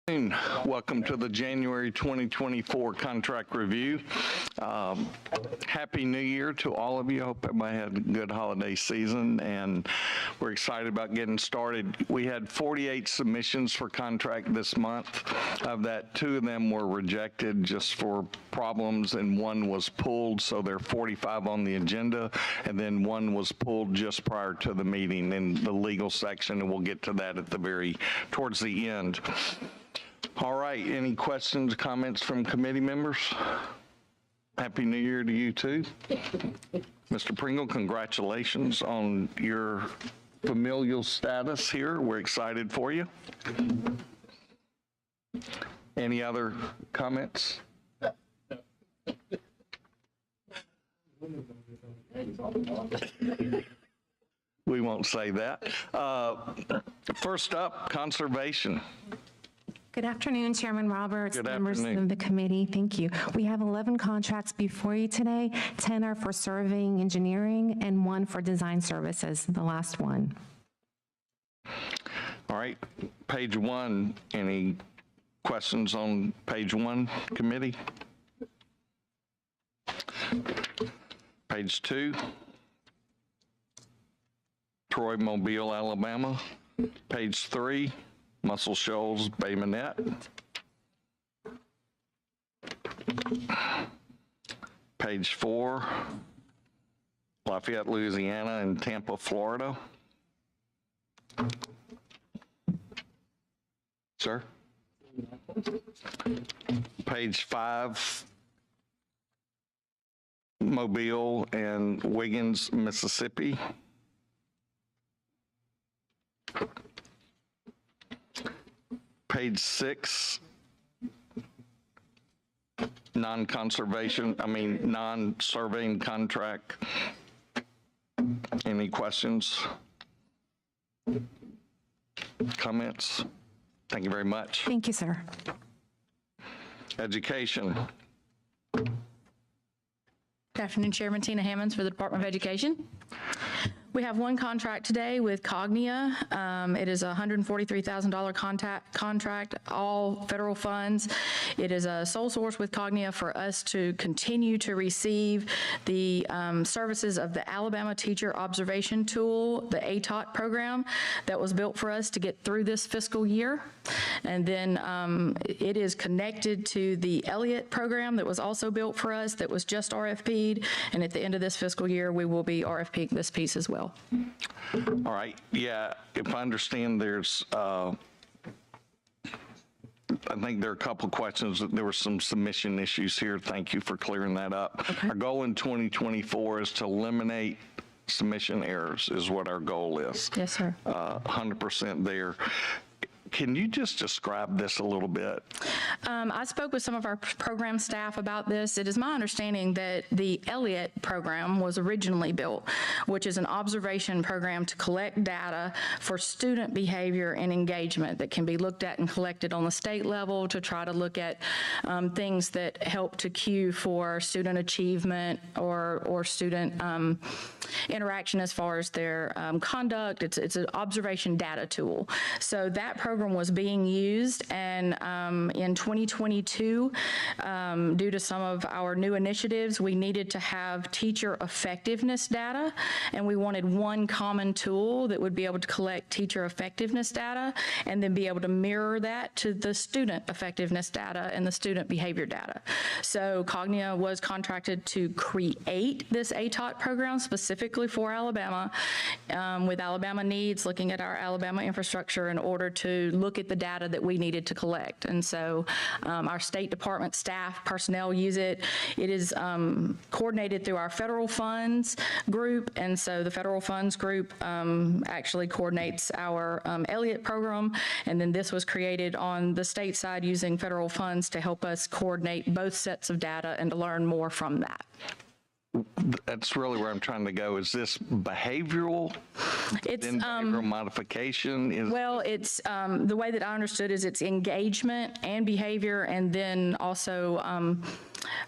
Welcome to the January 2024 contract review. Happy New Year to all of you. I hope everybody had a good holiday season, and we're excited about getting started. We had 48 submissions for contract this month. Of that, 2 of them were rejected just for problems, and 1 was pulled, so there are 45 on the agenda, and then 1 was pulled just prior to the meeting in the legal section, and we'll get to that at the towards the end. All right, any questions, comments from committee members? Happy New Year to you too. Mr. Pringle, congratulations on your familial status here. We're excited for you. Any other comments? We won't say that. First up, conservation. Good afternoon, Chairman Roberts, members afternoon. of the committee. Thank you. We have 11 contracts before you today. 10 are for surveying engineering and 1 for design services, the last one. All right, page 1, any questions on page 1, committee? Page 2, Troy, Mobile, Alabama. Page 3, Muscle Shoals, Bay Minette. Page 4, Lafayette, Louisiana, and Tampa, Florida. Sir? Page 5, Mobile and Wiggins, Mississippi. Page 6, non-surveying contract. Any questions? Comments? Thank you very much. Thank you, sir. Education. Good afternoon, Chairman Tina Hammonds for the Department of Education. We have 1 contract today with Cognia. It is a $143,000 contract, all federal funds. It is a sole source with Cognia for us to continue to receive the services of the Alabama Teacher Observation Tool, the ATOT program that was built for us to get through this fiscal year. And then it is connected to the Elliott program that was also built for us that was just RFP'd. And at the end of this fiscal year, we will be RFPing this piece as well. All right. Yeah, if I understand, there's, I think there are a couple of questions. There were some submission issues here. Thank you for clearing that up. Okay. Our goal in 2024 is to eliminate submission errors is what our goal is. Yes, sir. 100% there. Can you just describe this a little bit? I spoke with some of our program staff about this. It is my understanding that the Elliott program was originally built, which is an observation program to collect data for student behavior and engagement that can be looked at and collected on the state level to try to look at things that help to cue for student achievement or student interaction as far as their conduct. It's an observation data tool. So that program was being used, and in 2022, due to some of our new initiatives, we needed to have teacher effectiveness data, and we wanted 1 common tool that would be able to collect teacher effectiveness data and then be able to mirror that to the student effectiveness data and the student behavior data. So Cognia was contracted to create this ATOT program specifically for Alabama, with Alabama needs, looking at our Alabama infrastructure in order to look at the data that we needed to collect. And so our State Department staff, personnel use it. It is coordinated through our federal funds group. And so the federal funds group actually coordinates our Elliott program. And then this was created on the state side using federal funds to help us coordinate both sets of data and to learn more from that. That's really where I'm trying to go. Is this behavioral? It's behavioral modification? Well, it's the way that I understood is it's engagement and behavior, and then also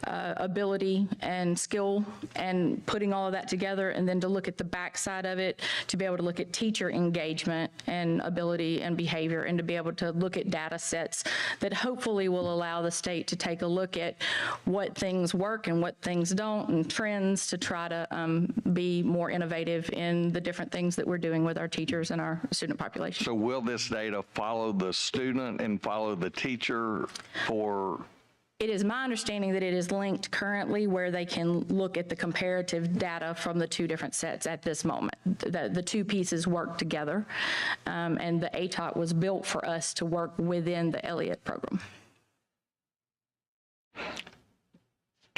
ability and skill, and putting all of that together, and then to look at the backside of it, to be able to look at teacher engagement and ability and behavior, and to be able to look at data sets that hopefully will allow the state to take a look at what things work and what things don't, and trends to try to be more innovative in the different things that we're doing with our teachers and our student population. So will this data follow the student and follow the teacher for? It is my understanding that it is linked currently where they can look at the comparative data from the two different sets at this moment. The two pieces work together, and the ATOT was built for us to work within the Elliott program.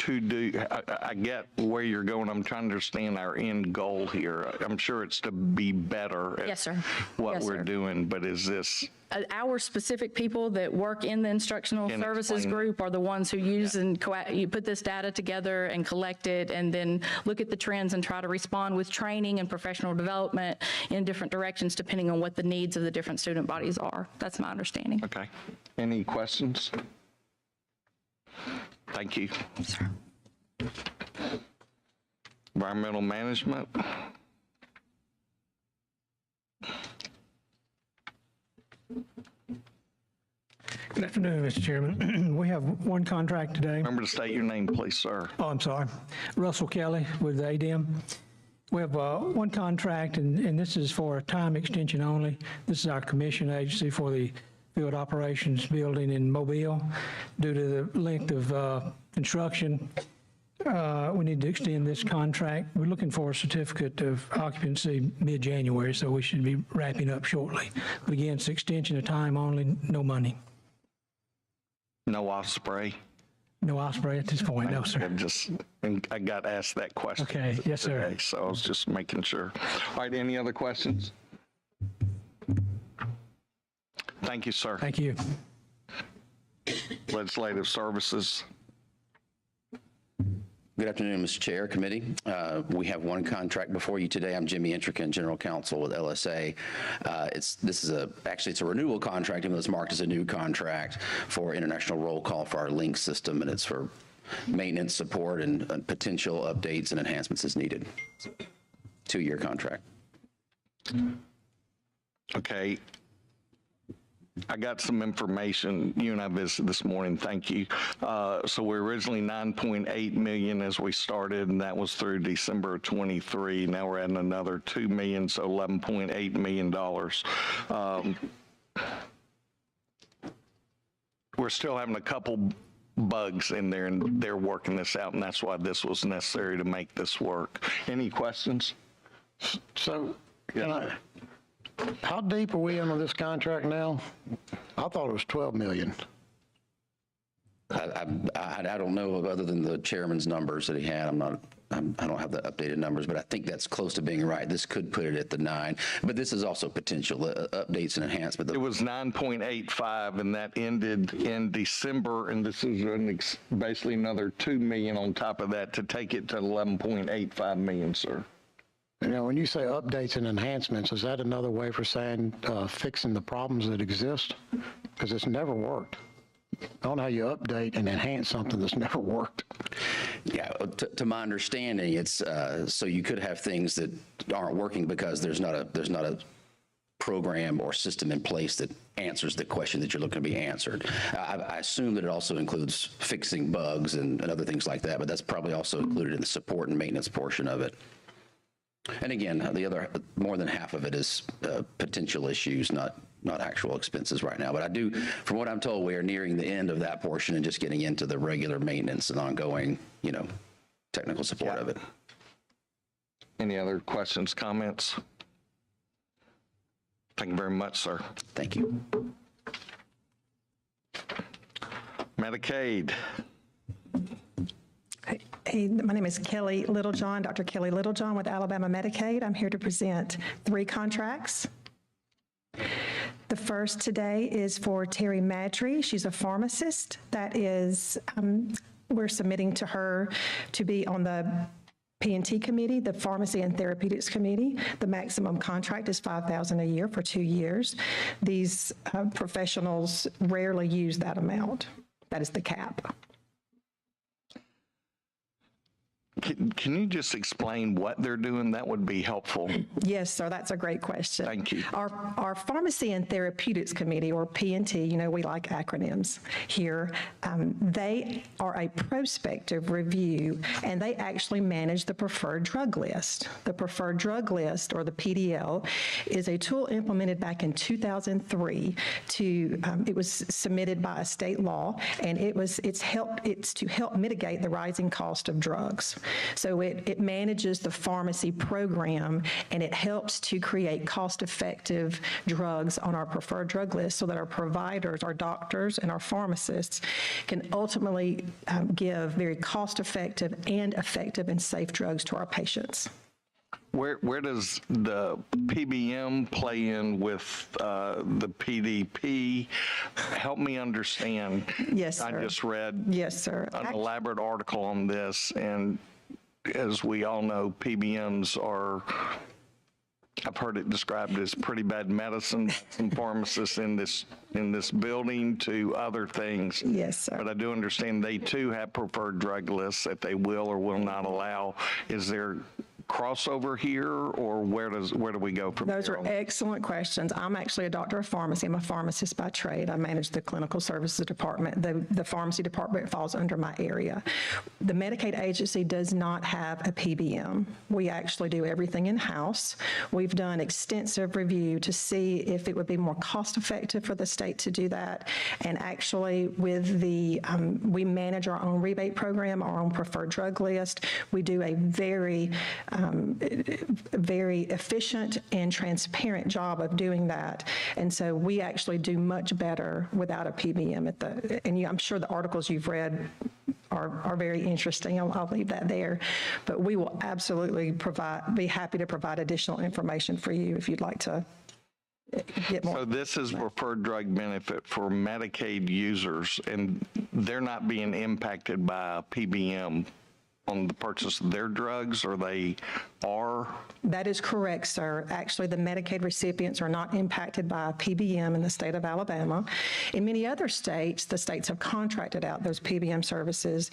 I get where you're going. I'm trying to understand our end goal here. I'm sure it's to be better at Yes, sir. what Yes, we're sir. doing, but is this? Our specific people that work in the instructional Can services explain group are the ones who use and you put this data together and collect it, and then look at the trends and try to respond with training and professional development in different directions depending on what the needs of the different student bodies are. That's my understanding. Okay. Any questions? Thank you. Sir. Environmental management. Good afternoon, Mr. Chairman. We have one contract today. Remember to state your name, please, sir. Oh, I'm sorry. Russell Kelly with ADM. We have one contract, and this is for a time extension only. This is our commission agency for the field operations building in Mobile. Due to the length of construction, we need to extend this contract. We're looking for a certificate of occupancy mid-January, so we should be wrapping up shortly. But again, it's extension of time only, no money. No Osprey. No Osprey at this point, no, sir. I got asked that question. Okay, yes, sir. Today, so I was just making sure. All right, any other questions? Thank you, sir. Thank you. Legislative Services. Good afternoon, Mr. Chair, committee. We have one contract before you today. I'm Jimmy Intrican, General Counsel with LSA. Actually it's a renewal contract, even though it's marked as a new contract for international roll call for our link system, and it's for maintenance, support, and potential updates and enhancements as needed. 2-year contract. Okay. I got some information. You and I visited this morning. Thank you. So we're originally 9.8 million as we started, and that was through December of 23. Now we're adding another 2 million, so $11.8 million. We're still having a couple bugs in there, and they're working this out, and that's why this was necessary to make this work. Any questions? So, how deep are we into this contract now? I thought it was 12 million. I don't know, other than the chairman's numbers that he had. I don't have the updated numbers, but I think that's close to being right. This could put it at the 9, but this is also potential updates and enhancements. It was 9.85, and that ended in December, and this is basically another 2 million on top of that to take it to 11.85 million, sir. You know, when you say updates and enhancements, is that another way for saying fixing the problems that exist? Because it's never worked. I don't know how you update and enhance something that's never worked. Yeah, to my understanding, it's so you could have things that aren't working because there's not a program or system in place that answers the question that you're looking to be answered. I assume that it also includes fixing bugs and other things like that, but that's probably also included in the support and maintenance portion of it. And again, the other, more than half of it is potential issues, not actual expenses right now. But I do, from what I'm told, we are nearing the end of that portion and just getting into the regular maintenance and ongoing, technical support of it. Any other questions, comments? Thank you very much, sir. Thank you. Medicaid. Hey, my name is Kelly Littlejohn, Dr. Kelly Littlejohn with Alabama Medicaid. I'm here to present 3 contracts. The first today is for Terry Madry. She's a pharmacist. That is, we're submitting to her to be on the P&T committee, the Pharmacy and Therapeutics Committee. The maximum contract is $5,000 a year for 2 years. These professionals rarely use that amount. That is the cap. Can you just explain what they're doing? That would be helpful. Yes, sir, that's a great question. Thank you. Our Pharmacy and Therapeutics Committee, or P&T, you know, we like acronyms here, they are a prospective review, and they actually manage the preferred drug list. The preferred drug list, or the PDL, is a tool implemented back in 2003 it was submitted by a state law, and it's to help mitigate the rising cost of drugs. So it manages the pharmacy program, and it helps to create cost-effective drugs on our preferred drug list so that our providers, our doctors, and our pharmacists can ultimately give very cost-effective and effective and safe drugs to our patients. Where does the PBM play in with the PDP? Help me understand. Yes, sir. I just read Yes, sir. an elaborate article on this, and as we all know, PBMs are, I've heard it described as pretty bad medicine from pharmacists in this building to other things. Yes, sir. But I do understand they too have preferred drug lists that they will or will not allow. Is there crossover here, or where do we go from Those here? are excellent questions. I'm actually a doctor of pharmacy. I'm a pharmacist by trade. I manage the clinical services department. The pharmacy department falls under my area. The Medicaid agency does not have a PBM. We actually do everything in-house. We've done extensive review to see if it would be more cost-effective for the state to do that. And actually, with we manage our own rebate program, our own preferred drug list. We do a very efficient and transparent job of doing that. And so we actually do much better without a PBM I'm sure the articles you've read are very interesting. I'll leave that there. But we will absolutely be happy to provide additional information for you if you'd like to get more. So this is preferred drug benefit for Medicaid users, and they're not being impacted by a PBM on the purchase of their drugs, or they are? That is correct, sir. Actually, the Medicaid recipients are not impacted by a PBM in the state of Alabama. In many other states, the states have contracted out those PBM services.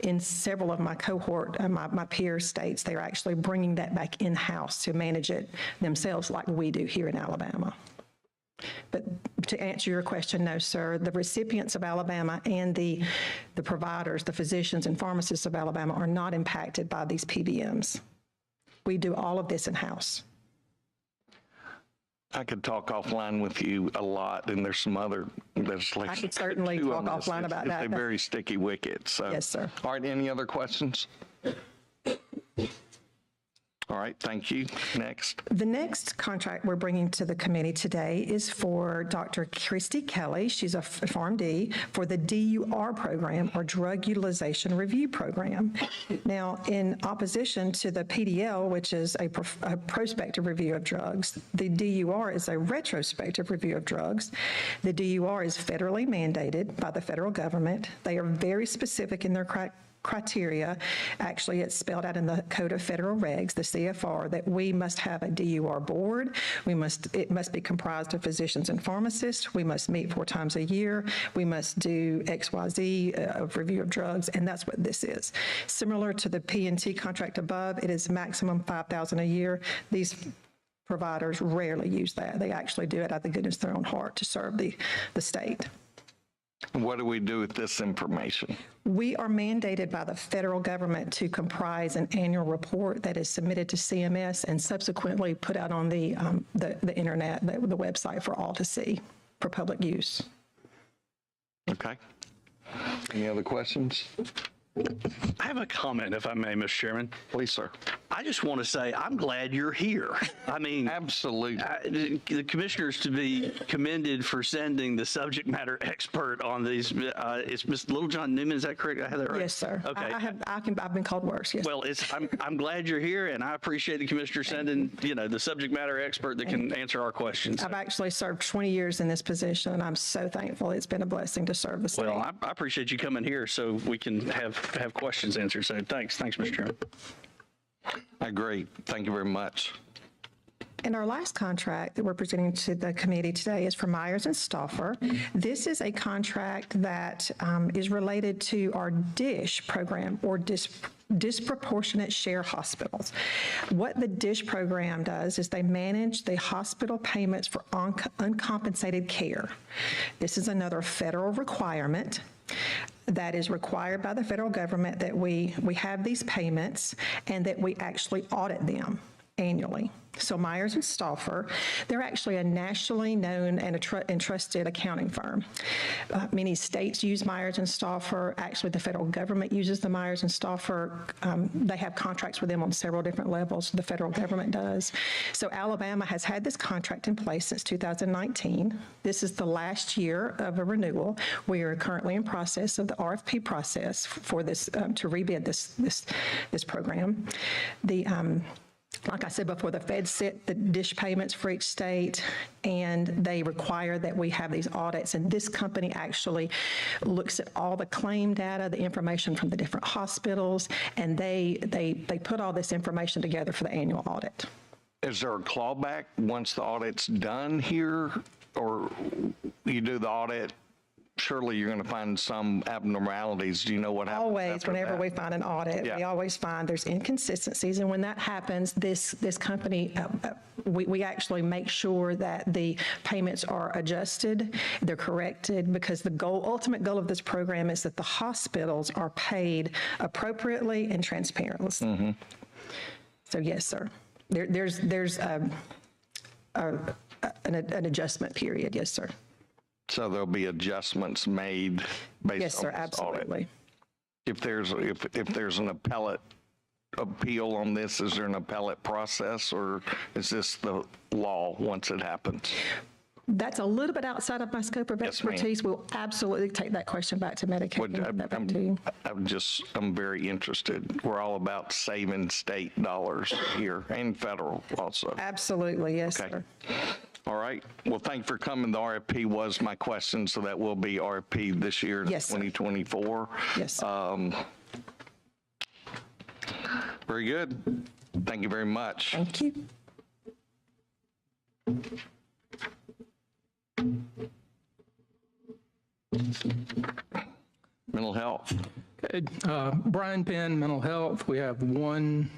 In several of my cohort, my peer states, they're actually bringing that back in-house to manage it themselves like we do here in Alabama. But to answer your question, no, sir. The recipients of Alabama and the providers, the physicians and pharmacists of Alabama are not impacted by these PBMs. We do all of this in-house. I could talk offline with you a lot, and there's some other legislation. I could certainly talk offline about that. It's a very sticky wicket. So. Yes, sir. All right, any other questions? All right, thank you. Next. The next contract we're bringing to the committee today is for Dr. Christy Kelly. She's a PharmD for the DUR program, or Drug Utilization Review Program. Now, in opposition to the PDL, which is a prospective review of drugs, the DUR is a retrospective review of drugs. The DUR is federally mandated by the federal government. They are very specific in their criteria. Actually, it's spelled out in the Code of Federal Regs, the CFR, that we must have a DUR board. It must be comprised of physicians and pharmacists. We must meet 4 times a year. We must do XYZ of review of drugs, and that's what this is. Similar to the P&T contract above, it is maximum $5,000 a year. These providers rarely use that. They actually do it out of the goodness of their own heart to serve the state. What do we do with this information? We are mandated by the federal government to comprise an annual report that is submitted to CMS and subsequently put out on the internet, the website for all to see for public use. Okay. Any other questions? I have a comment, if I may, Mr. Chairman. Please, sir. I just want to say I'm glad you're here. I mean, absolutely. The commissioners to be commended for sending the subject matter expert on these. It's Mr. Littlejohn Newman. Is that correct? I have that right? Yes, sir. Okay. I've been called worse. Yes. Well, I'm glad you're here, and I appreciate the commissioner sending the subject matter expert that can answer our questions. I've actually served 20 years in this position, and I'm so thankful. It's been a blessing to serve the state. Well, I appreciate you coming here so we can have questions answered. So thanks, Mr. Chairman. I agree. Thank you very much. And our last contract that we're presenting to the committee today is for Myers and Stauffer. This is a contract that is related to our DISH program, or disproportionate share hospitals. What the DISH program does is they manage the hospital payments for uncompensated care. This is another federal requirement that is required by the federal government, that we have these payments and that we actually audit them annually. So Myers and Stauffer, they're actually a nationally known and trusted accounting firm. Many states use Myers and Stauffer. Actually, the federal government uses the Myers and Stauffer. They have contracts with them on several different levels. The federal government does. So Alabama has had this contract in place since 2019. This is the last year of a renewal. We are currently in process of the RFP process for this to rebid this program. Like I said before, the feds set the DISH payments for each state, and they require that we have these audits. And this company actually looks at all the claim data, the information from the different hospitals, and they put all this information together for the annual audit. Is there a clawback once the audit's done here, or you do the audit? Surely you're going to find some abnormalities. Do you know what happens? Always, whenever we find an audit, we always find there's inconsistencies. And when that happens, this company, we actually make sure that the payments are adjusted, they're corrected, because the ultimate goal of this program is that the hospitals are paid appropriately and transparently. Mm-hmm. So yes, sir. There's an adjustment period. Yes, sir. So there'll be adjustments made based yes, on sir, this absolutely. Audit. If there's an appellate appeal on this, is there an appellate process, or is this the law once it happens? That's a little bit outside of my scope of expertise. We'll absolutely take that question back to Medicaid and get that back to you. I'm very interested. We're all about saving state dollars here, and federal also. Absolutely, yes, Okay. sir. All right. Well, thank you for coming. The RFP was my question, so that will be RFP this year, Yes, sir. 2024. Yes, sir. Very good. Thank you very much. Thank you. Mental health. Okay, Brian Penn, Mental Health. We have one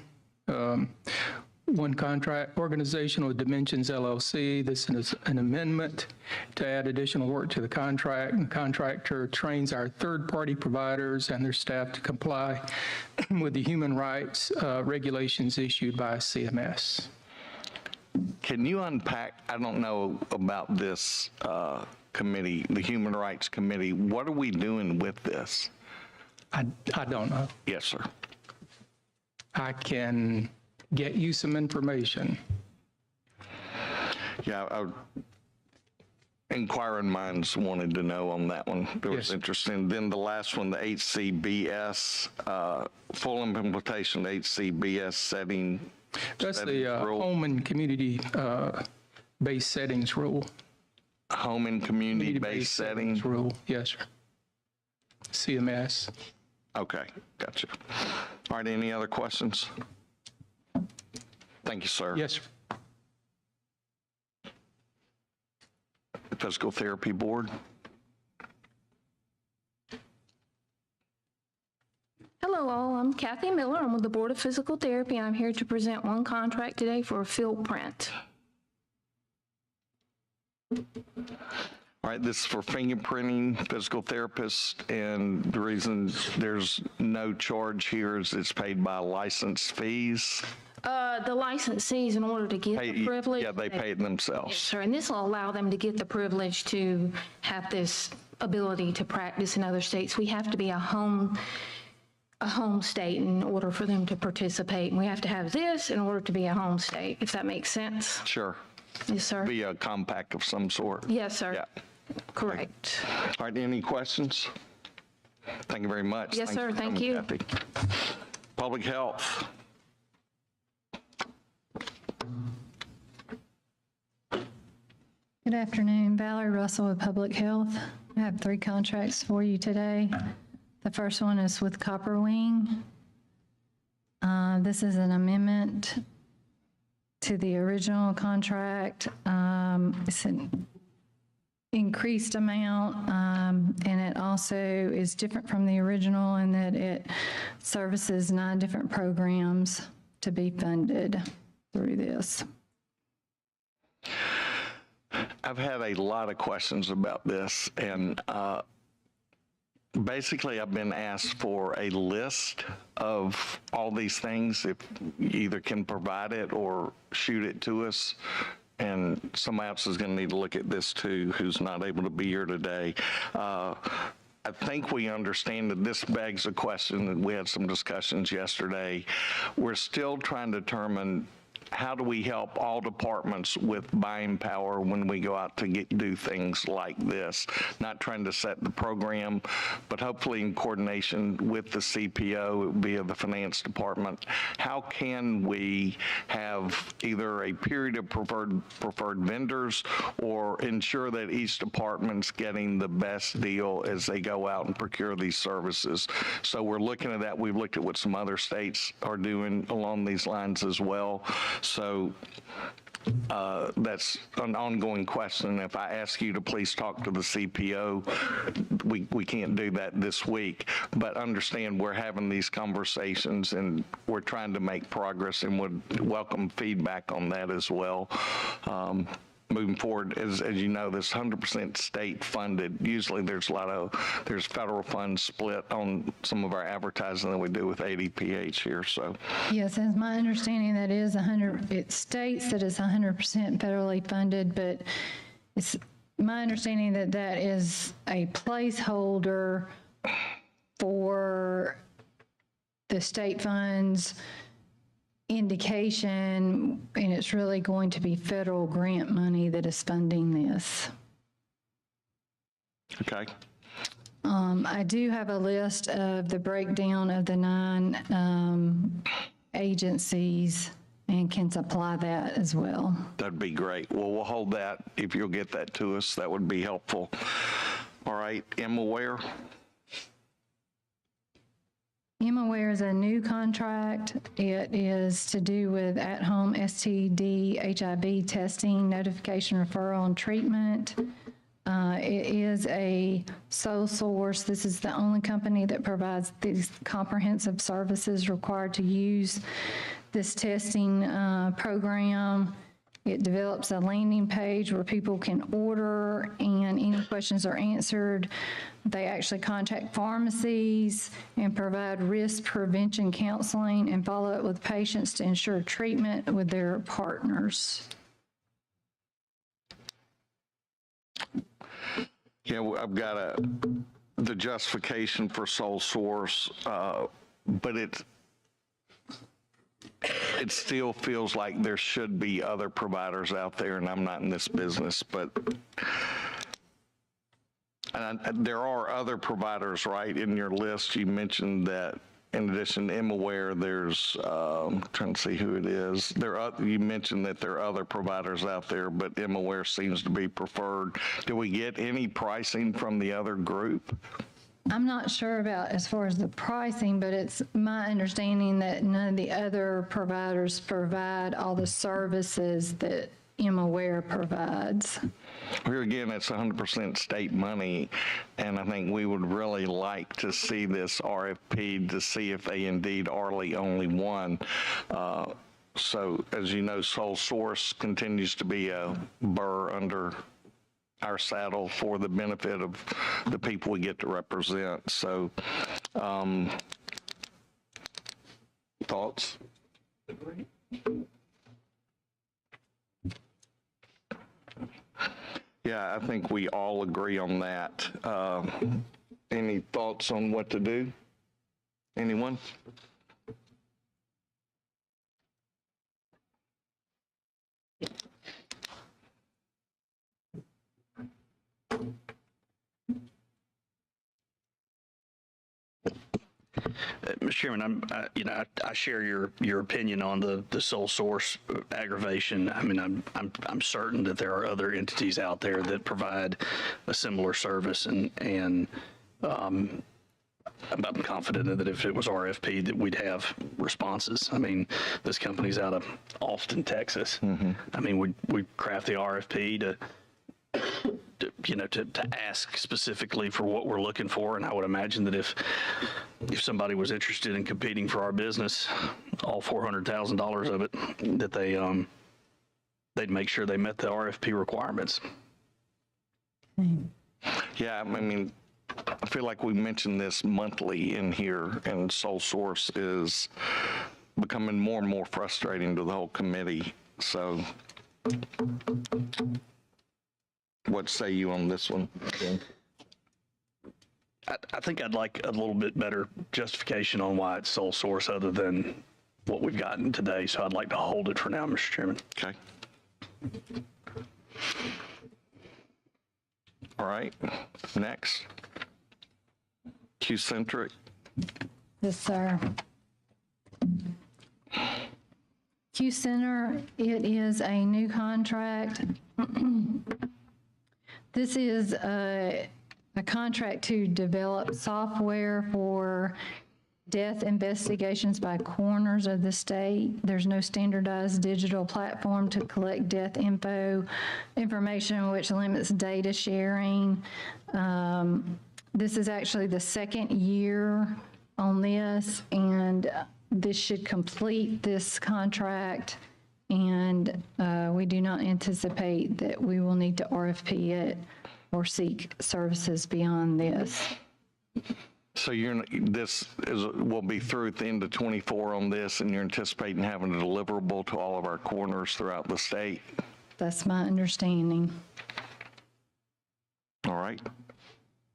contract, Organizational Dimensions LLC. This is an amendment to add additional work to the contract. The contractor trains our third-party providers and their staff to comply with the human rights regulations issued by CMS. Can you unpack, I don't know about this committee, the Human Rights Committee. What are we doing with this? I don't know. Yes, sir. I can get you some information. Yeah, inquiring minds wanted to know on that one. It was Yes. interesting. Then the last one, the HCBS, full implementation of HCBS setting. That's the rule. home and community-based settings rule. Home and community-based setting. Rule, yes, sir. CMS. Okay, gotcha. All right, any other questions? Thank you, sir. Yes, sir. Physical Therapy Board. Hello all, I'm Kathy Miller. I'm with the Board of Physical Therapy, and I'm here to present one contract today for a field print. All right, this is for fingerprinting physical therapists, and the reason there's no charge here is it's paid by license fees. The licensees, in order to get the privilege. Yeah, they pay it themselves. Yes, sir, and this will allow them to get the privilege to have this ability to practice in other states. We have to be a home state in order for them to participate. And we have to have this in order to be a home state, if that makes sense. Sure. Yes, sir. Be a compact of some sort. Yes, sir. Yeah. Correct. All right, any questions? Thank you very much. Yes, Thanks sir. for Thank coming, you. Kathy. Public health. Good afternoon, Valerie Russell with Public Health. I have 3 contracts for you today. The first one is with Copper Wing. This is an amendment to the original contract. It's an increased amount, and it also is different from the original in that it services 9 different programs to be funded through this. I've had a lot of questions about this, and basically I've been asked for a list of all these things, if you either can provide it or shoot it to us. And somebody else is going to need to look at this too, who's not able to be here today. I think we understand that this begs a question, and we had some discussions yesterday. We're still trying to determine, how do we help all departments with buying power when we go out to do things like this? Not trying to set the program, but hopefully in coordination with the CPO via the finance department. How can we have either a period of preferred vendors or ensure that each department's getting the best deal as they go out and procure these services? So we're looking at that. We've looked at what some other states are doing along these lines as well. So that's an ongoing question. If I ask you to please talk to the CPO, we can't do that this week, but understand we're having these conversations and we're trying to make progress, and would welcome feedback on that as well. Moving forward, as you know, this 100% state funded. Usually there's federal funds split on some of our advertising that we do with ADPH here, so. Yes, it's my understanding that it states that it's 100% federally funded, but it's my understanding that that is a placeholder for the state funds indication, and it's really going to be federal grant money that is funding this. Okay. I do have a list of the breakdown of the 9 agencies and can supply that as well. That'd be great. Well, we'll hold that. If you'll get that to us, that would be helpful. All right, Aware. Aware is a new contract. It is to do with at-home STD, HIV testing, notification, referral, and treatment. It is a sole source. This is the only company that provides these comprehensive services required to use this testing program. It develops a landing page where people can order and any questions are answered. They actually contact pharmacies and provide risk prevention counseling and follow up with patients to ensure treatment with their partners. Yeah, I've got the justification for sole source, but it still feels like there should be other providers out there, and I'm not in this business, but there are other providers, right? In your list, you mentioned that in addition to Aware, there's, I'm trying to see who it is. You mentioned that there are other providers out there, but Aware seems to be preferred. Do we get any pricing from the other group? I'm not sure about as far as the pricing, but it's my understanding that none of the other providers provide all the services that Aware provides. Here again, it's 100% state money, and I think we would really like to see this RFP to see if they indeed are the only one. So, as you know, sole source continues to be a burr under our saddle for the benefit of the people we get to represent. So, thoughts? Yeah, I think we all agree on that. Any thoughts on what to do? Anyone? Mr. Chairman, I share your opinion on the sole source aggravation. I mean, I'm certain that there are other entities out there that provide a similar service, and I'm confident that if it was RFP, that we'd have responses. I mean, this company's out of Austin, Texas. I mean, we craft the RFP to ask specifically for what we're looking for, and I would imagine that if somebody was interested in competing for our business, all $400,000 of it, that they'd make sure they met the RFP requirements. Yeah, I mean, I feel like we mention this monthly in here, and sole source is becoming more and more frustrating to the whole committee. So what say you on this one? I think I'd like a little bit better justification on why it's sole source other than what we've gotten today. So I'd like to hold it for now, Mr. Chairman. Okay. All right, next. Q-Centric. Yes, sir. Q Center, it is a new contract. This is a contract to develop software for death investigations by coroners of the state. There's no standardized digital platform to collect death information, which limits data sharing. This is actually the second year on this, and this should complete this contract, and we do not anticipate that we will need to RFP it or seek services beyond this. So will be through at the end of 24 on this, and you're anticipating having a deliverable to all of our coroners throughout the state? That's my understanding. All right.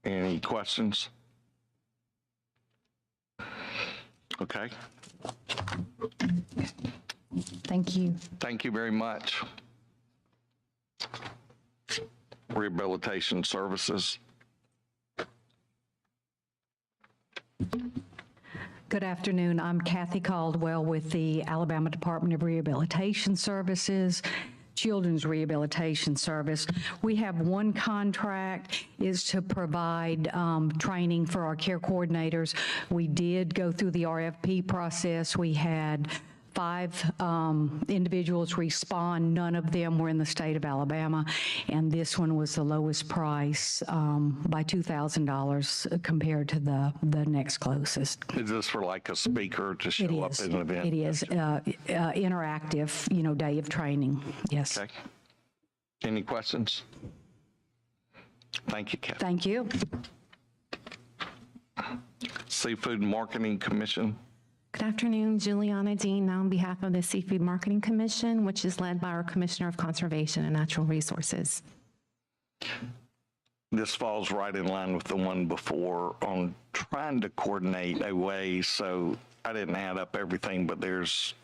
Any questions? Okay. Thank you. Thank you very much. Rehabilitation Services. Good afternoon. I'm Kathy Caldwell with the Alabama Department of Rehabilitation Services, Children's Rehabilitation Service. We have one contract, is to provide training for our care coordinators. We did go through the RFP process. We had 5 individuals respond. None of them were in the state of Alabama, and this one was the lowest price by $2,000 compared to the next closest. Is this for like a speaker to show up at an event? It is interactive, day of training. Yes. Okay. Any questions? Thank you, Kathy. Thank you. Seafood Marketing Commission. Good afternoon, Juliana Dean, on behalf of the Seafood Marketing Commission, which is led by our Commissioner of Conservation and Natural Resources. This falls right in line with the one before on trying to coordinate a way, so I didn't add up everything, but there's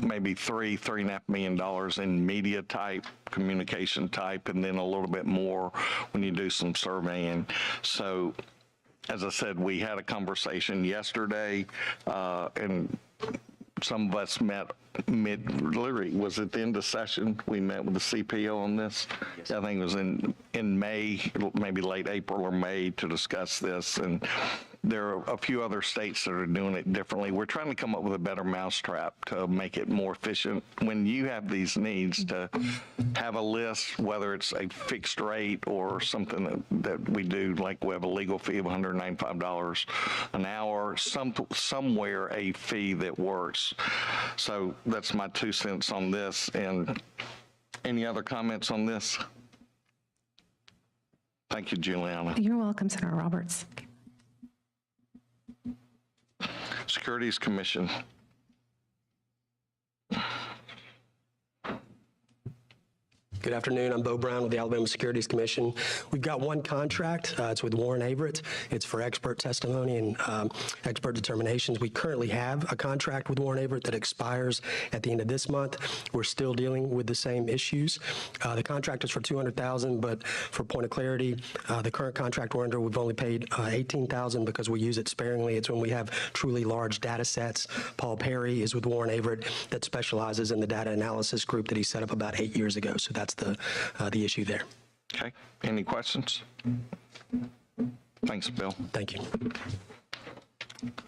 maybe $3.5 million in media type, communication type, and then a little bit more when you do some surveying. So as I said, we had a conversation yesterday, and some of us met literally, was it the end of session? We met with the CPO on this. Yes. I think it was in May, maybe late April or May, to discuss this. And there are a few other states that are doing it differently. We're trying to come up with a better mousetrap to make it more efficient. When you have these needs, to have a list, whether it's a fixed rate or something that we do, like we have a legal fee of $195 an hour, somewhere a fee that works. So that's my 2 cents on this. And any other comments on this? Thank you, Juliana. You're welcome, Senator Roberts. Securities Commission. Good afternoon. I'm Bo Brown with the Alabama Securities Commission. We've got one contract. It's with Warren Averett. It's for expert testimony and expert determinations. We currently have a contract with Warren Averett that expires at the end of this month. We're still dealing with the same issues. The contract is for $200,000, but for point of clarity, the current contract we're under, we've only paid $18,000 because we use it sparingly. It's when we have truly large data sets. Paul Perry is with Warren Averett that specializes in the data analysis group that he set up about 8 years ago. So that's the issue there. Okay. Any questions? Thanks, Bill. Thank you.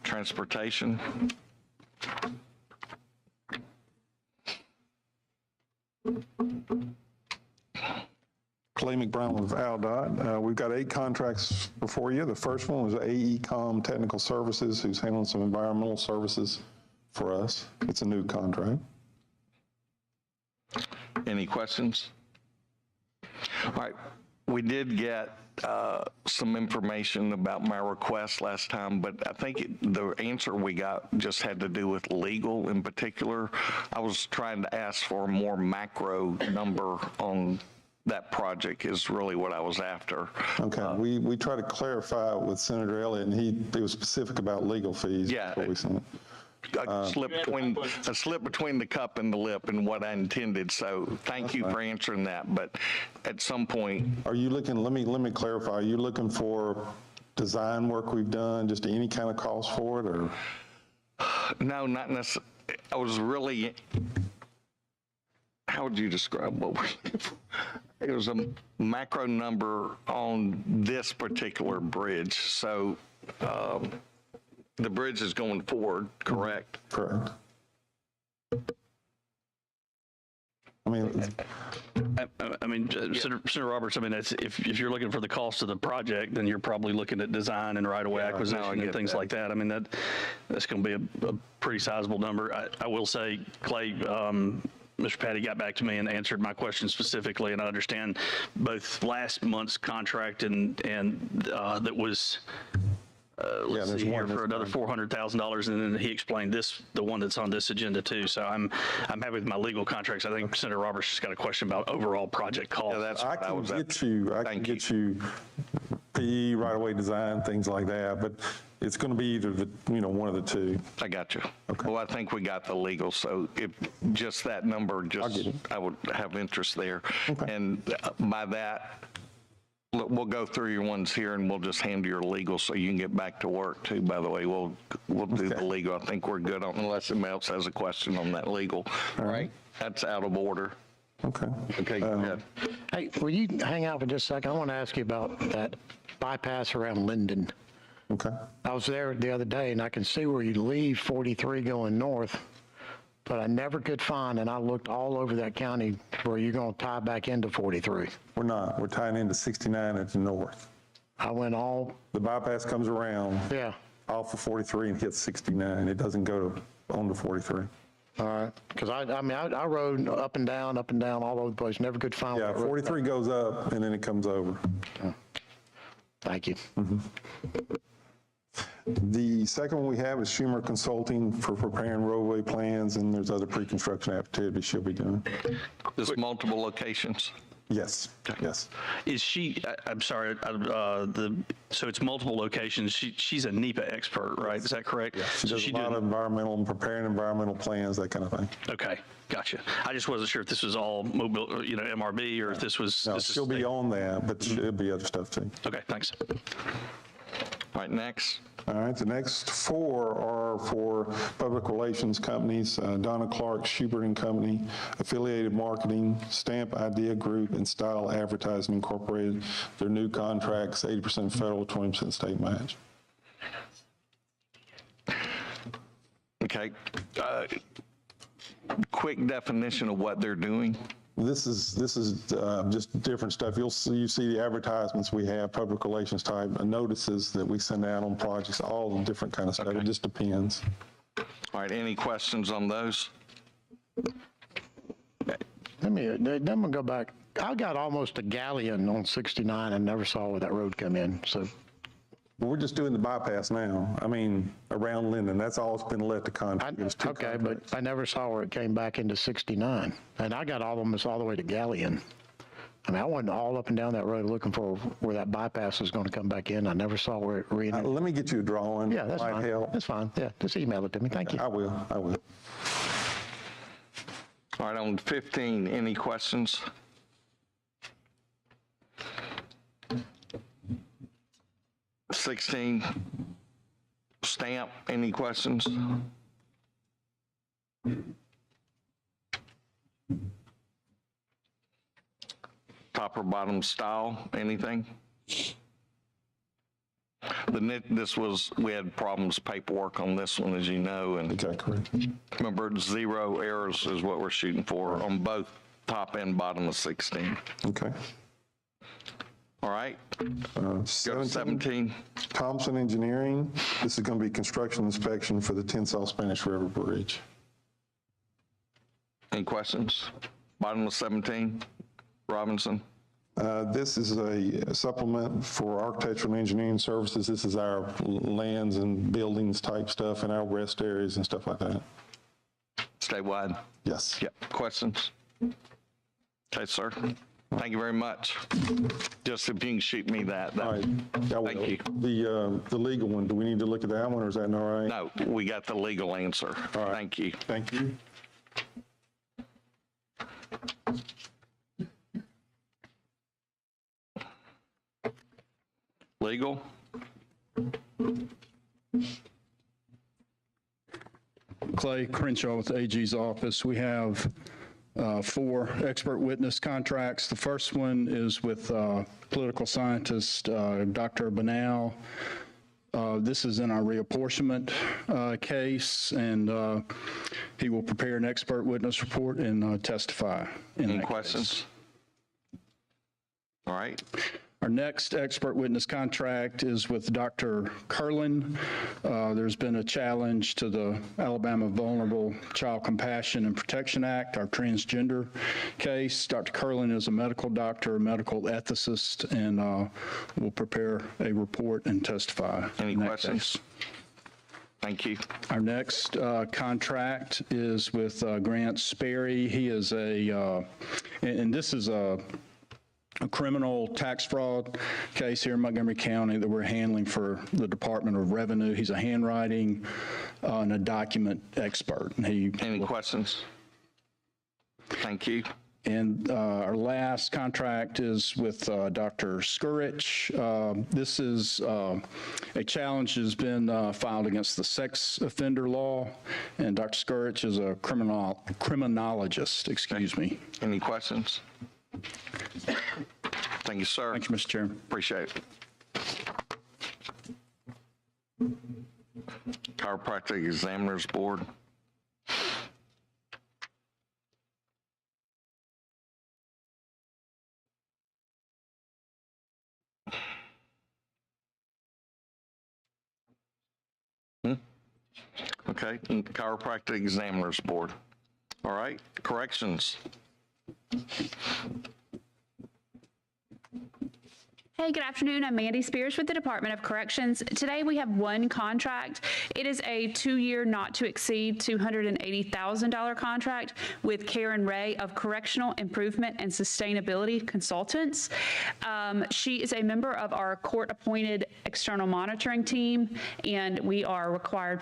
Transportation. Clay McBrown with AlDOT. We've got 8 contracts before you. The first one was AECom Technical Services, who's handling some environmental services for us. It's a new contract. Any questions? All right, we did get some information about my request last time, but I think the answer we got just had to do with legal in particular. I was trying to ask for a more macro number on that project is really what I was after. Okay, we tried to clarify it with Senator Elliott, and he was specific about legal fees. Yeah. before we sent it. A slip between the cup and the lip and what I intended. So thank you for answering that. But at some point, Are you looking, let me clarify, are you looking for design work we've done, just any kind of cost for it, or? no, not necessarily. I was really, how would you describe what we're looking for? It was a macro number on this particular bridge. So the bridge is going forward, correct? Correct. I mean, Senator Roberts, I mean, that's, if you're looking for the cost of the project, then you're probably looking at design and right-of-way acquisition and things like that. I mean, that's going to be a pretty sizable number. I will say, Clay, Mr. Patty got back to me and answered my question specifically, and I understand both last month's contract and that was let's see here, for another $400,000, and then he explained the one that's on this agenda too. So I'm happy with my legal contracts. I think Senator Roberts just got a question about overall project cost. Yeah, that's I can get you PE, right-of-way design, things like that, but it's going to be either one of the two. I got you. Okay. Well, I think we got the legal, so if just that number, I would have interest there. Okay. And by that, we'll go through your ones here, and we'll just handle your legal so you can get back to work too. By the way, we'll do the legal. I think we're good on, unless somebody else has a question on that legal. All right. That's out of order. Okay. Okay, go ahead. Hey, will you hang out for just a second? I want to ask you about that bypass around Linden. Okay. I was there the other day, and I can see where you leave 43 going north, but I never could find, and I looked all over that county, where you're going to tie back into 43. We're not. We're tying into 69 at the north. I went all... The bypass comes around. Yeah. Off of 43 and hits 69. It doesn't go on to 43. All right. Because I rode up and down, all over the place. Never could find... Yeah, 43 goes up, and then it comes over. Oh. Thank you. Mm-hmm. The second one we have is Schumer Consulting for preparing roadway plans, and there's other pre-construction activities she'll be doing. There's multiple locations. Yes, yes. Is she, I'm sorry, so it's multiple locations. She's a NEPA expert, right? Is that correct? Yeah, she does a lot of environmental and preparing environmental plans, that kind of thing. Okay, gotcha. I just wasn't sure if this was all mobile, MRB, or if this was. No, she'll be on that, but there'll be other stuff too. Okay, thanks. All right, next. All right, the next 4 are for public relations companies, Donna Clark, Schubert and Company, Affiliated Marketing, Stamp Idea Group, and Style Advertising Incorporated. Their new contracts, 80% federal, 20% state match. Okay. Quick definition of what they're doing. This is just different stuff. You see the advertisements we have, public relations type, notices that we send out on projects, all the different kind of stuff. Okay. It just depends. All right, any questions on those? Let me go back. I got almost a galleon on 69 and never saw where that road come in, so. Well, we're just doing the bypass now. I mean, around Linden. That's all it's been let to contract. Okay, but I never saw where it came back into 69. And I got all of them all the way to Galleon. I mean, I went all up and down that road looking for where that bypass was going to come back in. I never saw where it let me get you a drawing. Yeah, that's fine. Help. That's fine. Yeah, just email it to me. Thank you. I will. All right, on 15, any questions? $16, Stamp, any questions? Top or bottom Style, anything? We had problems paperwork on this one, as you know, and Okay, correct. remember, 0 errors is what we're shooting for on both top and bottom of 16. Okay. All right? Go to 17. Thompson Engineering. This is going to be construction inspection for the 10 South Spanish River Bridge. Any questions? Bottom of 17, Robinson. This is a supplement for architectural and engineering services. This is our lands and buildings type stuff and our rest areas and stuff like that. Statewide? Yes. Yep. Questions? Okay, sir. Thank you very much. Just if you can shoot me that. All right. Yeah, Thank you. The legal one, do we need to look at that one, or is that all right? No, we got the legal answer. All right. Thank you. Thank you. Legal? Clay Crenshaw with the AG's office. We have 4 expert witness contracts. The first one is with political scientist Dr. Banal. This is in our reapportionment case, and he will prepare an expert witness report and testify in Any that questions? case. All right. Our next expert witness contract is with Dr. Curlin. There's been a challenge to the Alabama Vulnerable Child Compassion and Protection Act, our transgender case. Dr. Curlin is a medical doctor, a medical ethicist, and will prepare a report and testify. Any questions? Thank you. Our next contract is with Grant Sperry. He is and this is a criminal tax fraud case here in Montgomery County that we're handling for the Department of Revenue. He's a handwriting and a document expert. Any questions? Thank you. And our last contract is with Dr. Skurich. This is a challenge that has been filed against the sex offender law, and Dr. Skurich is a criminologist, excuse me. Any questions? Thank you, sir. Thank you, Mr. Chairman. Appreciate it. Chiropractic Examiners Board. Okay, Chiropractic Examiners Board. All right, corrections. Hey, good afternoon. I'm Mandy Spears with the Department of Corrections. Today we have one contract. It is a 2-year not to exceed $280,000 contract with Karen Ray of Correctional Improvement and Sustainability Consultants. She is a member of our court-appointed external monitoring team, and we are required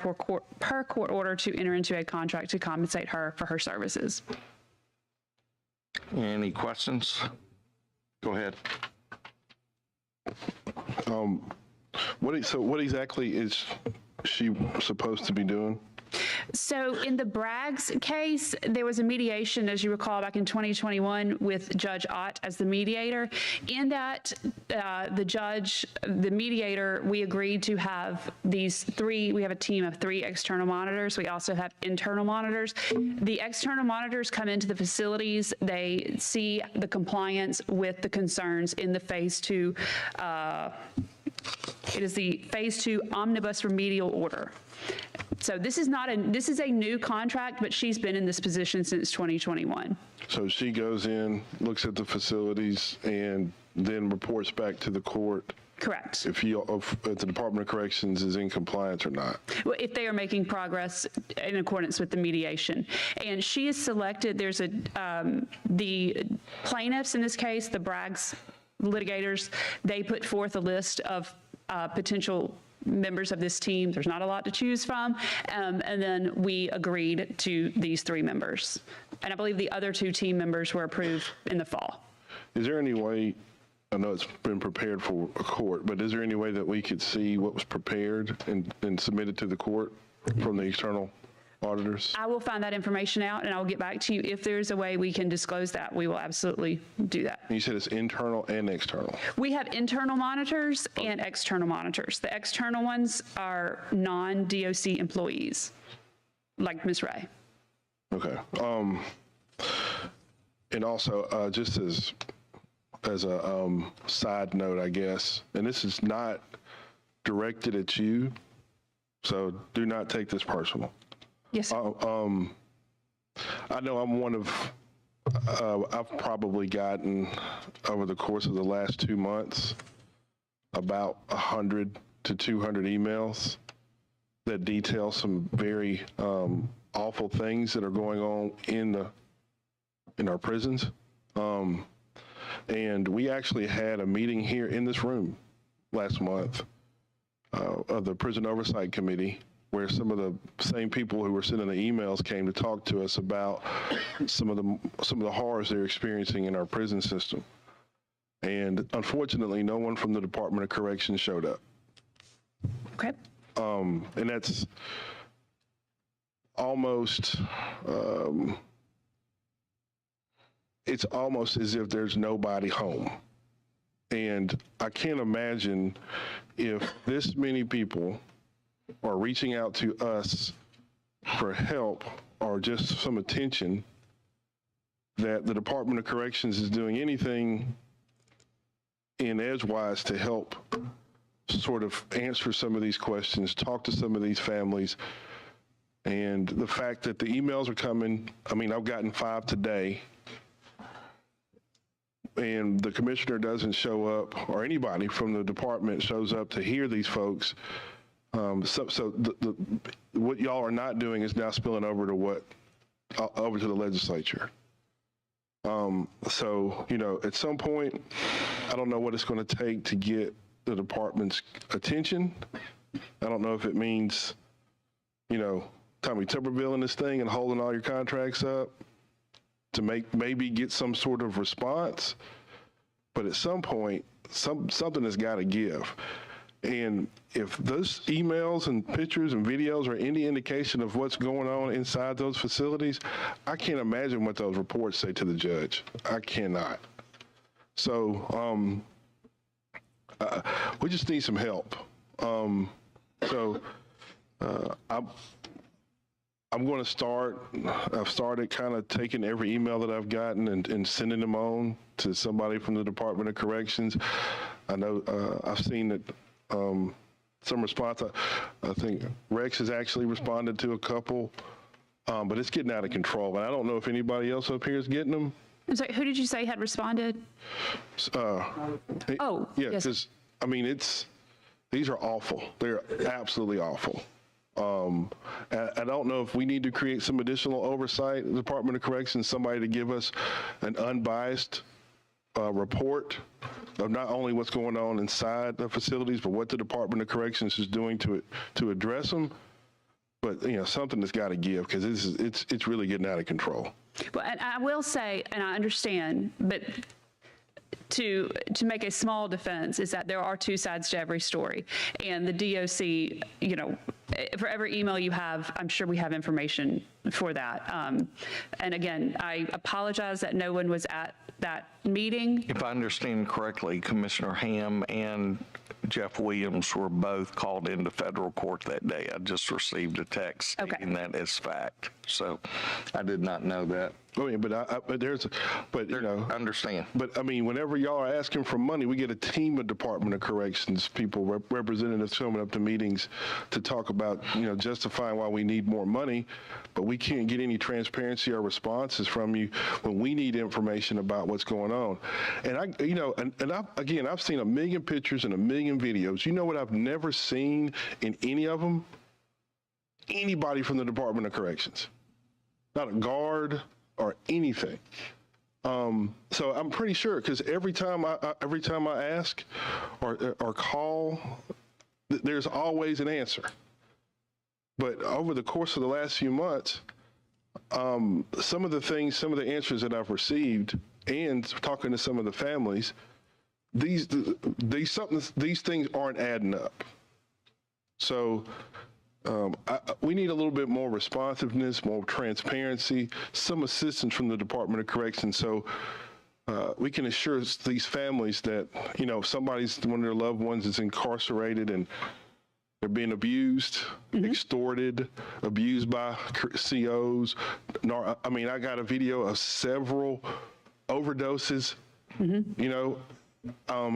per court order to enter into a contract to compensate her for her services. Any questions? Go ahead. What exactly is she supposed to be doing? So in the Braggs case, there was a mediation, as you recall, back in 2021 with Judge Ott as the mediator. In that, the mediator, we agreed to have we have a team of 3 external monitors. We also have internal monitors. The external monitors come into the facilities. They see the compliance with the concerns in the phase 2. It is the phase 2 omnibus remedial order. So this is a new contract, but she's been in this position since 2021. So she goes in, looks at the facilities, and then reports back to the court. Correct. If the Department of Corrections is in compliance or not. Well, if they are making progress in accordance with the mediation. And she is selected, there's the plaintiffs in this case, the Braggs litigators, they put forth a list of potential members of this team. There's not a lot to choose from. And then we agreed to these 3 members. And I believe the other 2 team members were approved in the fall. Is there any way, I know it's been prepared for a court, but is there any way that we could see what was prepared and submitted to the court from the external? auditors? I will find that information out, and I will get back to you. If there's a way we can disclose that, we will absolutely do that. You said it's internal and external. We have internal monitors and external monitors. The external ones are non-DOC employees, like Ms. Ray. Okay. And also, just as a side note, I guess, and this is not directed at you, so do not take this personal. Yes, sir. I know I'm one of, I've probably gotten over the course of the last 2 months about 100 to 200 emails that detail some very awful things that are going on in our prisons. And we actually had a meeting here in this room last month of the Prison Oversight Committee, where some of the same people who were sending the emails came to talk to us about some of the horrors they're experiencing in our prison system. And unfortunately, no one from the Department of Corrections showed up. Okay. And that's almost, it's almost as if there's nobody home. And I can't imagine if this many people are reaching out to us for help or just some attention, that the Department of Corrections is doing anything in edgewise to help sort of answer some of these questions, talk to some of these families. And the fact that the emails are coming, I mean, I've gotten 5 today, and the commissioner doesn't show up, or anybody from the department shows up to hear these folks. So what y'all are not doing is now spilling over to over to the legislature. So, you know, at some point, I don't know what it's going to take to get the department's attention. I don't know if it means, you know, Tommy Tuberville in this thing and holding all your contracts up to maybe get some sort of response. But at some point, something has got to give. And if those emails and pictures and videos are any indication of what's going on inside those facilities, I can't imagine what those reports say to the judge. I cannot. So we just need some help. I'm going to start, I've started kind of taking every email that I've gotten and sending them on to somebody from the Department of Corrections. I know I've seen that some response. I think Rex has actually responded to a couple, but it's getting out of control. And I don't know if anybody else up here is getting them. I'm sorry, who did you say had responded? Yeah, yes. because, I mean, these are awful. They're absolutely awful. I don't know if we need to create some additional oversight in the Department of Corrections, somebody to give us an unbiased report of not only what's going on inside the facilities, but what the Department of Corrections is doing to address them. But, you know, something has got to give, because it's really getting out of control. Well, and I will say, and I understand, but to make a small defense is that there are two sides to every story. And the DOC, you know, for every email you have, I'm sure we have information for that. And again, I apologize that no one was at that meeting. If I understand correctly, Commissioner Ham and Jeff Williams were both called into federal court that day. I just received a text stating that as fact. So I did not know that. Oh, yeah, but you know, I understand. But I mean, whenever y'all are asking for money, we get a team of Department of Corrections people, representatives coming up to meetings to talk about, you know, justifying why we need more money, but we can't get any transparency or responses from you when we need information about what's going on. And I've seen 1 million pictures and 1 million videos. You know what I've never seen in any of them? Anybody from the Department of Corrections. Not a guard or anything. So I'm pretty sure, because every time I ask or call, there's always an answer. But over the course of the last few months, some of the answers that I've received, and talking to some of the families, these things aren't adding up. So we need a little bit more responsiveness, more transparency, some assistance from the Department of Corrections, so we can assure these families that, you know, if one of their loved ones is incarcerated and they're being abused, extorted, abused by COs. I mean, I got a video of several overdoses. You know,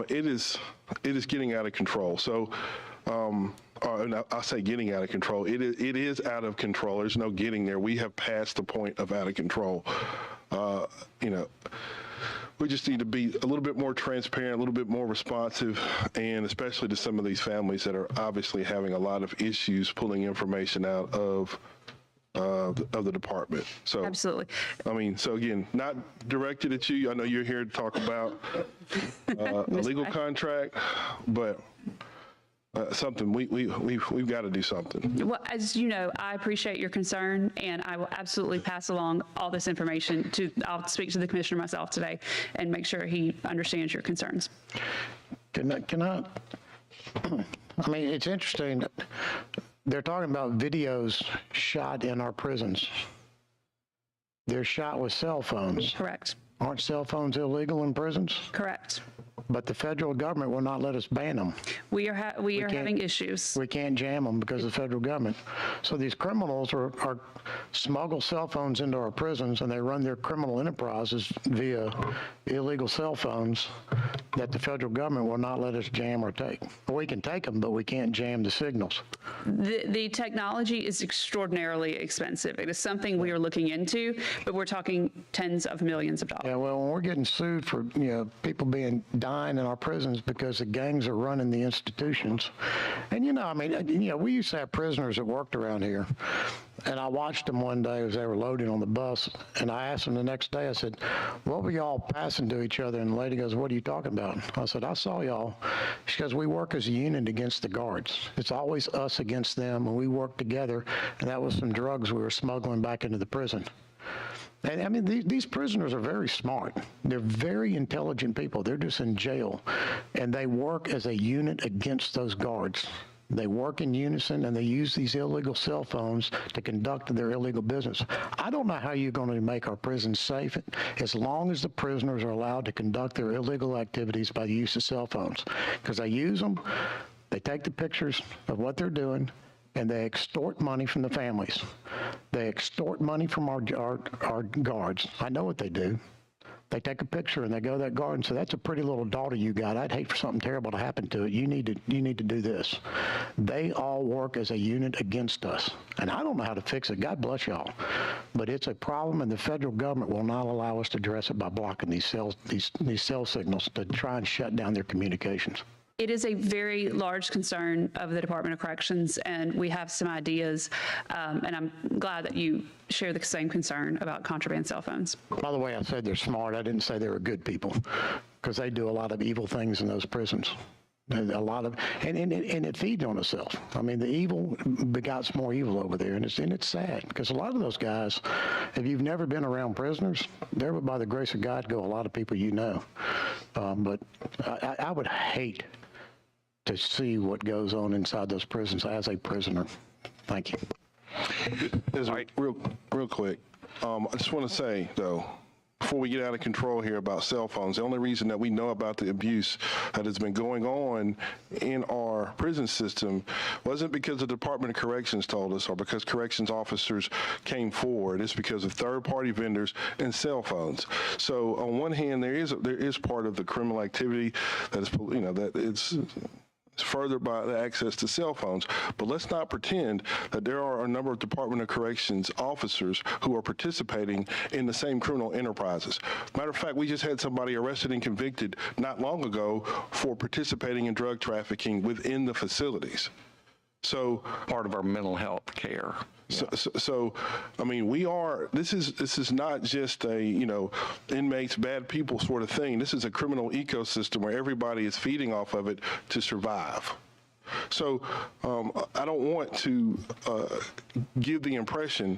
it is getting out of control. So, I say getting out of control. It is out of control. There's no getting there. We have passed the point of out of control. You know, we just need to be a little bit more transparent, a little bit more responsive, and especially to some of these families that are obviously having a lot of issues pulling information out of the department. So absolutely. I mean, so again, not directed at you. I know you're here to talk about a legal contract, but something we've got to do something. Well, as you know, I appreciate your concern, and I will absolutely pass along all this information I'll speak to the commissioner myself today and make sure he understands your concerns. Can I mean, it's interesting. They're talking about videos shot in our prisons. They're shot with cell phones. Correct. Aren't cell phones illegal in prisons? Correct. But the federal government will not let us ban them. We are having issues. We can't jam them because of the federal government. So these criminals are smuggle cell phones into our prisons, and they run their criminal enterprises via illegal cell phones that the federal government will not let us jam or take. We can take them, but we can't jam the signals. The technology is extraordinarily expensive. It is something we are looking into, but we're talking tens of millions of dollars. Yeah, well, when we're getting sued for, you know, people dying in our prisons because the gangs are running the institutions. And, you know, I mean, you know, we used to have prisoners that worked around here. And I watched them one day as they were loading on the bus, and I asked them the next day, I said, what were y'all passing to each other? And the lady goes, what are you talking about? I said, I saw y'all. She goes, we work as a unit against the guards. It's always us against them, and we work together, and that was some drugs we were smuggling back into the prison. And I mean, these prisoners are very smart. They're very intelligent people. They're just in jail, and they work as a unit against those guards. They work in unison, and they use these illegal cell phones to conduct their illegal business. I don't know how you're going to make our prisons safe as long as the prisoners are allowed to conduct their illegal activities by the use of cell phones, because they use them, they take the pictures of what they're doing, and they extort money from the families. They extort money from our guards. I know what they do. They take a picture and they go to that guard and say, that's a pretty little daughter you got. I'd hate for something terrible to happen to it. You need to do this. They all work as a unit against us. And I don't know how to fix it. God bless y'all. But it's a problem, and the federal government will not allow us to address it by blocking these cell signals to try and shut down their communications. It is a very large concern of the Department of Corrections, and we have some ideas, and I'm glad that you share the same concern about contraband cell phones. By the way, I said they're smart. I didn't say they were good people, because they do a lot of evil things in those prisons. A lot of, and it feeds on itself. I mean, the evil begots more evil over there, and it's sad, because a lot of those guys, if you've never been around prisoners, there, by the grace of God, go a lot of people you know. But I would hate to see what goes on inside those prisons as a prisoner. Thank you. Real quick, I just want to say, though, before we get out of control here about cell phones, the only reason that we know about the abuse that has been going on in our prison system wasn't because the Department of Corrections told us or because corrections officers came forward. It's because of third-party vendors and cell phones. So on one hand, there is part of the criminal activity that is, you know, that it's furthered by the access to cell phones. But let's not pretend that there are a number of Department of Corrections officers who are participating in the same criminal enterprises. Matter of fact, we just had somebody arrested and convicted not long ago for participating in drug trafficking within the facilities. So part of our mental health care. So, I mean, this is not just a, you know, inmates, bad people sort of thing. This is a criminal ecosystem where everybody is feeding off of it to survive. So I don't want to give the impression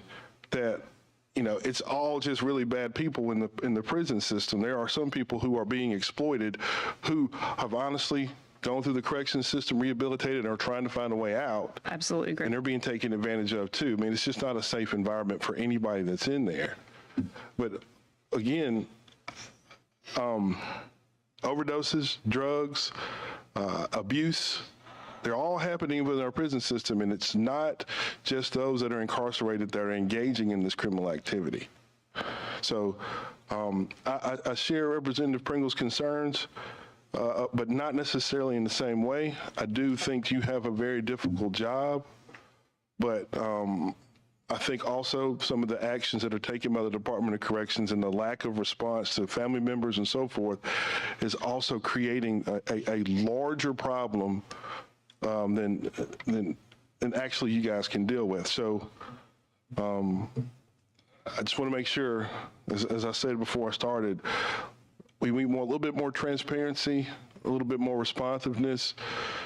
that, you know, it's all just really bad people in the prison system. There are some people who are being exploited who have honestly going through the correction system, rehabilitated, and are trying to find a way out. Absolutely agree. And they're being taken advantage of too. I mean, it's just not a safe environment for anybody that's in there. But again, overdoses, drugs, abuse, they're all happening within our prison system, and it's not just those that are incarcerated that are engaging in this criminal activity. So I share Representative Pringle's concerns, but not necessarily in the same way. I do think you have a very difficult job, but I think also some of the actions that are taken by the Department of Corrections and the lack of response to family members and so forth is also creating a larger problem than actually you guys can deal with. So I just want to make sure, as I said before I started, we want a little bit more transparency, a little bit more responsiveness,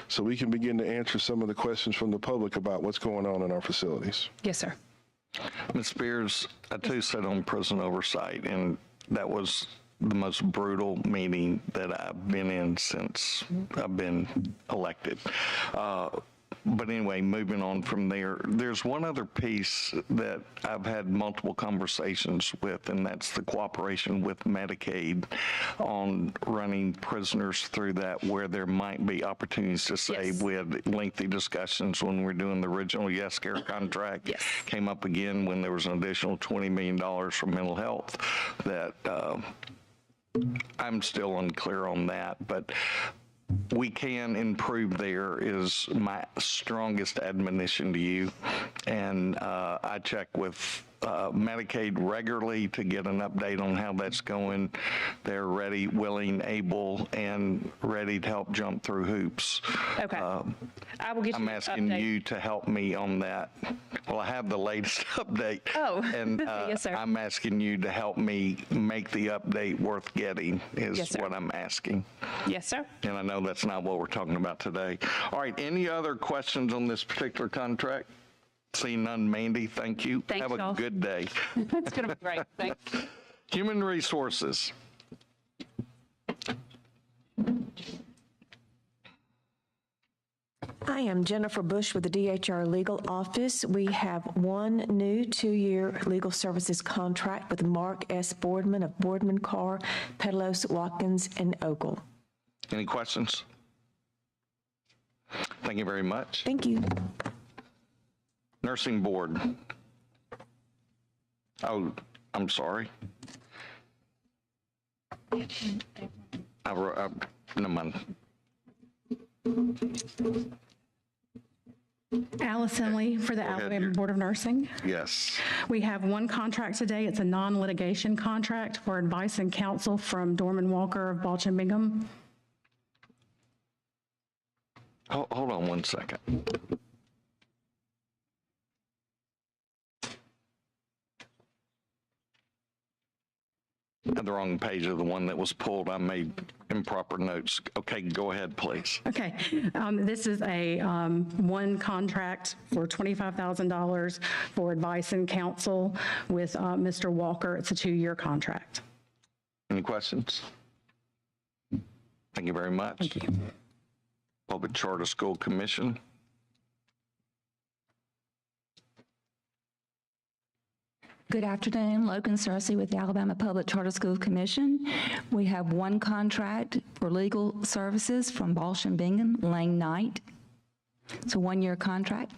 so we can begin to answer some of the questions from the public about what's going on in our facilities. Yes, sir. Ms. Spears, I too sat on prison oversight, and that was the most brutal meeting that I've been in since I've been elected. But anyway, moving on from there, there's one other piece that I've had multiple conversations with, and that's the cooperation with Medicaid on running prisoners through that, where there might be opportunities to save. Yes. We had lengthy discussions when we were doing the original Yes Care contract. Yes. Came up again when there was an additional $20 million for mental health that I'm still unclear on that, but we can improve there is my strongest admonition to you. And I check with Medicaid regularly to get an update on how that's going. They're ready, willing, able, and ready to help jump through hoops. Okay. I will get you I'm an asking update. you to help me on that. Well, I have the latest update. Oh, and yes, sir. I'm asking you to help me make the update worth getting is Yes, sir. what I'm asking. Yes, sir. And I know that's not what we're talking about today. All right, any other questions on this particular contract? Seeing none, Mandy, thank you. Thanks, Have a y'all. good day. It's going to be great. Thanks. Human Resources. I am Jennifer Bush with the DHR Legal Office. We have one new 2-year legal services contract with Mark S. Boardman of Boardman Carr, Pedalos, Watkins, and Ogle. Any questions? Thank you very much. Thank you. Nursing Board. Oh, I'm sorry. Never mind. Allison Lee for the Alabama Board of Nursing. Yes. We have one contract today. It's a non-litigation contract for advice and counsel from Dorman Walker of Balch and Bingham. Hold on one second. Had the wrong page of the one that was pulled. I made improper notes. Okay, go ahead, please. Okay, this is a one contract for $25,000 for advice and counsel with Mr. Walker. It's a 2-year contract. Any questions? Thank you very much. Thank you. Public Charter School Commission. Good afternoon, Logan Cersei with the Alabama Public Charter Schools Commission. We have one contract for legal services from Balch and Bingham, Lang Knight. It's a 1-year contract.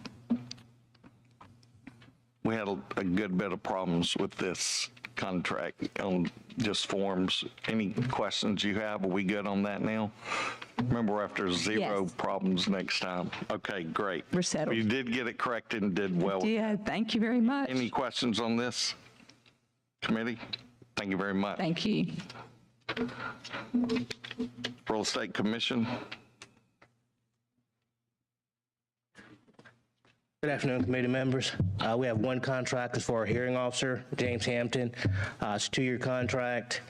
We had a good bit of problems with this contract on just forms. Any questions you have? Are we good on that now? Remember, we're after zero Yes. problems next time. Okay, great. We're settled. You did get it corrected and did well. Yeah, thank you very much. Any questions on this committee? Thank you very much. Thank you. Real Estate Commission. Good afternoon, committee members. We have one contract for our hearing officer, James Hampton. It's a 2-year contract.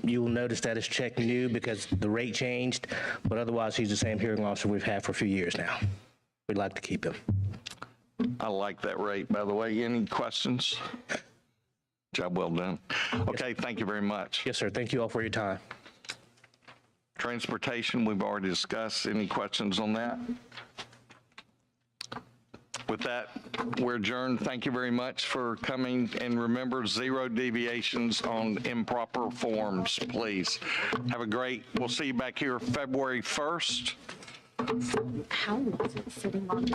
You will notice that it's checked new because the rate changed, but otherwise he's the same hearing officer we've had for a few years now. We'd like to keep him. I like that rate, by the way. Any questions? Job well done. Okay, thank you very much. Yes, sir. Thank you all for your time. Transportation, we've already discussed. Any questions on that? With that, we're adjourned. Thank you very much for coming, and remember, 0 deviations on improper forms, please. Have a great, we'll see you back here February 1st. How was it sitting on?